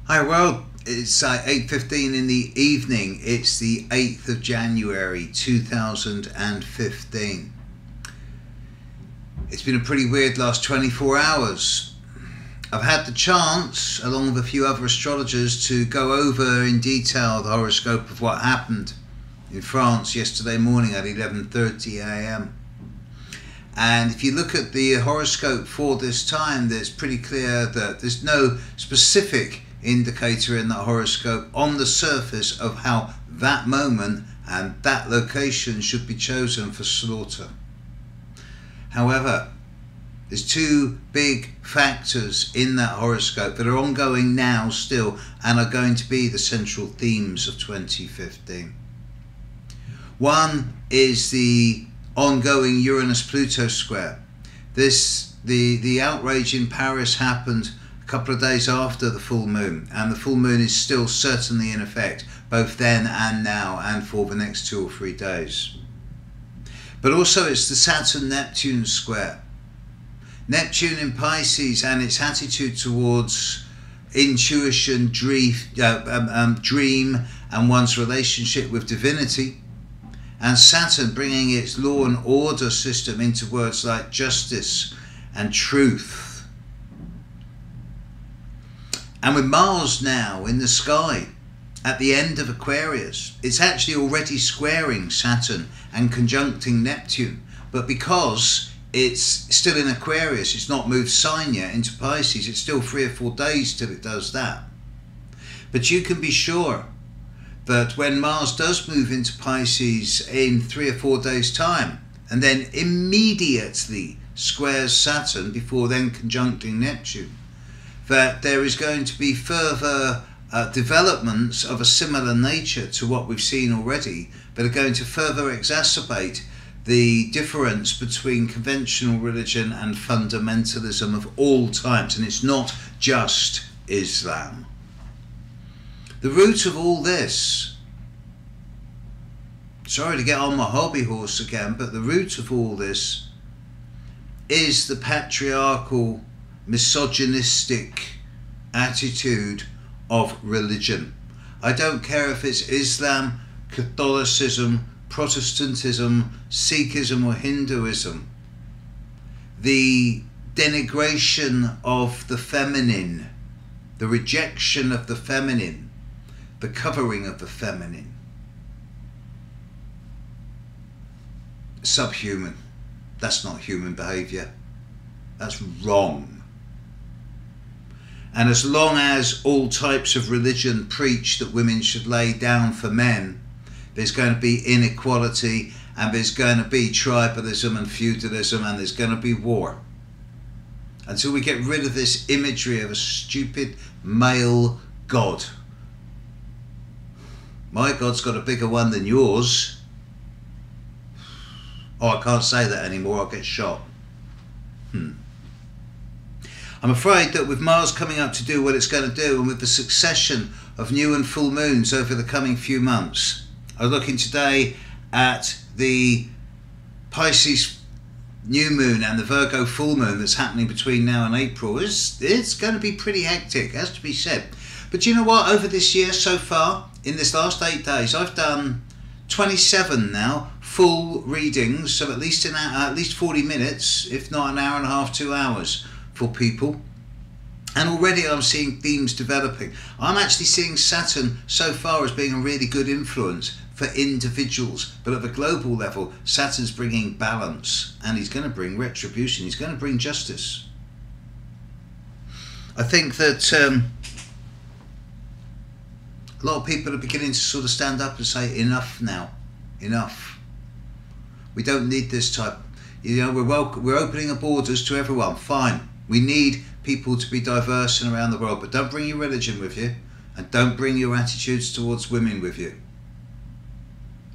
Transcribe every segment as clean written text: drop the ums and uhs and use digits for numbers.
Hi world, it's 8:15 in the evening. It's the 8th of January 2015. It's been a pretty weird last 24 hours. I've had the chance, along with a few other astrologers, to go over in detail the horoscope of what happened in France yesterday morning at 11:30 a.m. And if you look at the horoscope for this time, it's pretty clear that there's no specific indicator in that horoscope on the surface of how that moment and that location should be chosen for slaughter. However, there's two big factors in that horoscope that are ongoing now still and are going to be the central themes of 2015. One is the ongoing Uranus-Pluto square. The outrage in Paris happened a couple of days after the full moon, and the full moon is still certainly in effect both then and now and for the next 2 or 3 days. But also it's the Saturn-Neptune square. Neptune in Pisces and its attitude towards intuition, dream and one's relationship with divinity, and Saturn bringing its law and order system into words like justice and truth. And with Mars now in the sky at the end of Aquarius, it's actually already squaring Saturn and conjuncting Neptune. But because it's still in Aquarius, it's not moved sign yet into Pisces, it's still 3 or 4 days till it does that. But you can be sure that when Mars does move into Pisces in 3 or 4 days time, and then immediately squares Saturn before then conjuncting Neptune, that there is going to be further developments of a similar nature to what we've seen already that are going to further exacerbate the difference between conventional religion and fundamentalism of all types. And it's not just Islam. The root of all this, sorry to get on my hobby horse again, but the root of all this is the patriarchal, misogynistic attitude of religion. I don't care if it's Islam, Catholicism, Protestantism, Sikhism or Hinduism. The denigration of the feminine, the rejection of the feminine, the covering of the feminine. Subhuman. That's not human behaviour. That's wrong. And as long as all types of religion preach that women should lay down for men, there's going to be inequality, and there's going to be tribalism and feudalism, and there's going to be war. Until we get rid of this imagery of a stupid male god. My God's got a bigger one than yours. Oh, I can't say that anymore, I'll get shot. I'm afraid that with Mars coming up to do what it's going to do, and with the succession of new and full moons over the coming few months, I was looking today at the Pisces new moon and the Virgo full moon that's happening between now and April. It's going to be pretty hectic, has to be said. But you know what? Over this year so far, in this last 8 days, I've done 27 now full readings of at least 40 minutes, if not an hour and a half, 2 hours for people. And already I'm seeing themes developing. I'm actually seeing Saturn so far as being a really good influence for individuals, but at the global level, Saturn's bringing balance, and he's going to bring retribution, he's going to bring justice. I think that a lot of people are beginning to sort of stand up and say, enough now, enough. We don't need this type. You know, we're opening the borders to everyone, fine. We need people to be diverse and around the world, but don't bring your religion with you, and don't bring your attitudes towards women with you.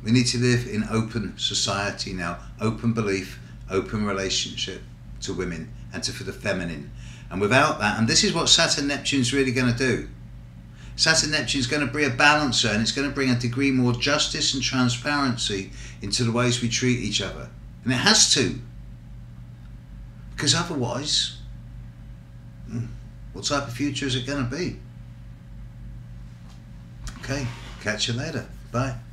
We need to live in open society now, open belief, open relationship to women and to the feminine. And without that, and this is what Saturn-Neptune's really going to do. Saturn-Neptune's going to bring a balancer, and it's going to bring a degree more justice and transparency into the ways we treat each other. And it has to. Because otherwise, what type of future is it going to be? Okay, catch you later. Bye.